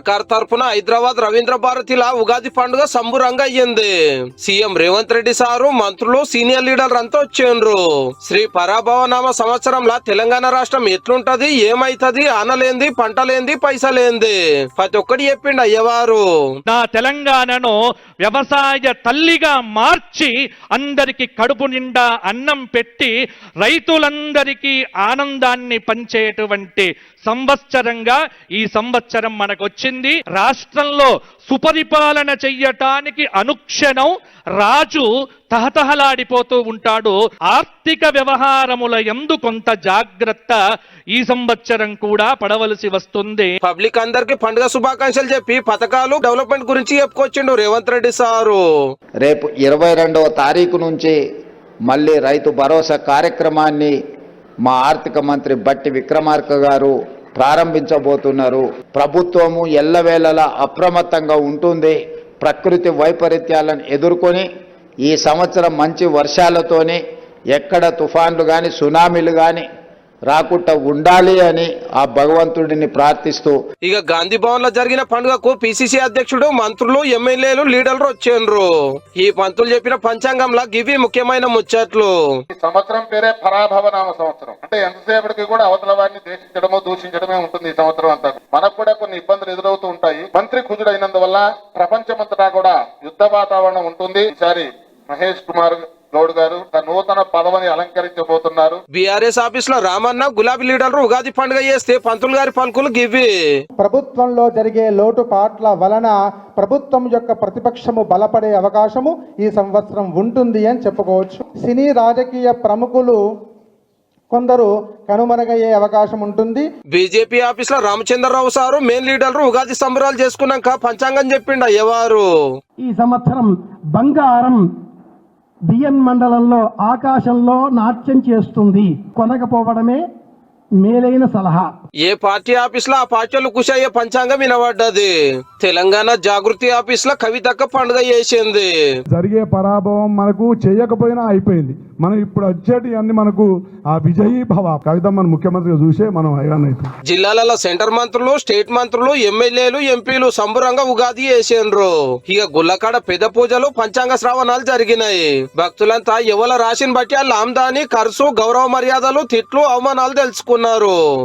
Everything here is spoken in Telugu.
సర్కార్ తరపున హైదరాబాద్ రవీంద్ర భారతిలా ఉగాది పండుగ సంబురంగా అయ్యింది. సీఎం రేవంత్ రెడ్డి సారు, మంత్రులు, సీనియర్ లీడర్లు అంతా వచ్చిండ్రు. శ్రీ పరాభవనామ సంవత్సరంలా తెలంగాణ రాష్ట్రం ఎట్లుంటది, ఏమైతది, ఆనలేంది, పంటలేంది, పైసలేంది ప్రతి ఒక్కటి చెప్పిండు అయ్యవారు. నా తెలంగాణను వ్యవసాయ తల్లిగా మార్చి అందరికి కడుపు నిండా అన్నం పెట్టి రైతులందరికీ ఆనందాన్ని పంచేటువంటి సంవత్సరంగా ఈ సంవత్సరం మనకు వచ్చింది. రాష్ట్రంలో సుపరిపాలన చెయ్యటానికి అనుక్షణం రాజు తహతహలాడిపోతూ ఉంటాడు. ఆర్థిక వ్యవహారముల యందు కొంత జాగ్రత్త ఈ సంవత్సరం కూడా పడవలసి వస్తుంది. పబ్లిక్ అందరికి పండుగ శుభాకాంక్షలు చెప్పి పథకాలు డెవలప్మెంట్ గురించి చెప్పుకొచ్చిండు రేవంత్ రెడ్డి సారు. రేపు 22వ తారీఖు నుంచి మళ్ళీ రైతు భరోసా కార్యక్రమాన్ని మా ఆర్థిక మంత్రి బట్టి విక్రమార్క గారు ప్రారంభించబోతున్నారు. ప్రభుత్వము ఎల్లవేళలా అప్రమత్తంగా ఉంటుంది. ప్రకృతి వైపరీత్యాలను ఎదుర్కొని ఈ సంవత్సరం మంచి వర్షాలతోనే ఎక్కడ తుఫాన్లు కానీ సునామీలు కానీ రాకుండా ఉండాలి అని ఆ భగవంతుడిని ప్రార్థిస్తూ ఇక గాంధీ భవన్ లో జరిగిన పండుగకు పిసిసి అధ్యక్షుడు, మంత్రులు, ఎమ్మెల్యేలు, లీడర్లు వచ్చిండ్రు. ఈ పంతులు చెప్పిన పంచాంగంలా గివి ముఖ్యమైన ముచ్చట్లు. ఈ సంవత్సరం పేరే పరాభవనామ సంవత్సరం. అంటే ఎంతసేపటికి కూడా అవతల వారిని దేశించడమో దూషించడమే ఉంటుంది ఈ సంవత్సరం అంతా. మనకు కూడా కొన్ని ఇబ్బందులు ఎదురవుతూ ఉంటాయి. మంత్రి కుజుడైనందువల్ల ప్రపంచమంతటా కూడా యుద్ధ వాతావరణం ఉంటుంది. ఈసారి మహేష్ కుమార్ గౌడ్ గారు నూతన పదవిని అలంకరించబోతున్నారు. బీఆర్ఎస్ ఆఫీస్ లో రామన్న, గులాబీ లీడర్లు ఉగాది పండుగ చేస్తే పంతులు గారి పలుకులు గివి. ప్రభుత్వంలో జరిగే లోటుపాట్ల వలన ప్రభుత్వం యొక్క ప్రతిపక్షము బలపడే అవకాశము ఈ సంవత్సరం ఉంటుంది అని చెప్పుకోవచ్చు. సినీ రాజకీయ ప్రముఖులు కొందరు కనుమరుగయ్యే అవకాశం ఉంటుంది. బీజేపీ ఆఫీస్ లో రామచంద్రరావు సారు, మెయిన్ లీడర్లు ఉగాది సంబరాలు చేసుకున్నాక పంచాంగం చెప్పిండు అయ్యవారు. ఈ సంవత్సరం బంగారం బియ్యం మండలంలో ఆకాశంలో నాట్యం చేస్తుంది. కొనకపోవడమే మేలైన సలహా. ఏ పార్టీ ఆఫీస్ లో ఆ పార్టీలు కుషయ్యే పంచాంగం వినబడ్డది. తెలంగాణ జాగృతి ఆఫీస్ లో కవితక్క పండుగ చేసింది. జరిగే పరాభవం మనకు చేయకపోయినా అయిపోయింది. మనం ఇప్పుడు వచ్చేటి అన్ని మనకు ఆ విజయీ భవ కవిత మన ముఖ్యమంత్రిగా చూసే మనం అయిపోయింది. జిల్లాలలో సెంటర్ మంత్రులు, స్టేట్ మంత్రులు, ఎమ్మెల్యేలు, ఎంపీలు సంబురంగా ఉగాది చేసిండ్రు. ఇక గుల్లకాడ పెద్ద పూజలు, పంచాంగ శ్రావణాలు జరిగినాయి. భక్తులంతా ఎవల రాశిని బట్టి ఆ లాందాని, ఖర్చు, గౌరవ మర్యాదలు, తిట్లు, అవమానాలు తెలుసుకున్నారు.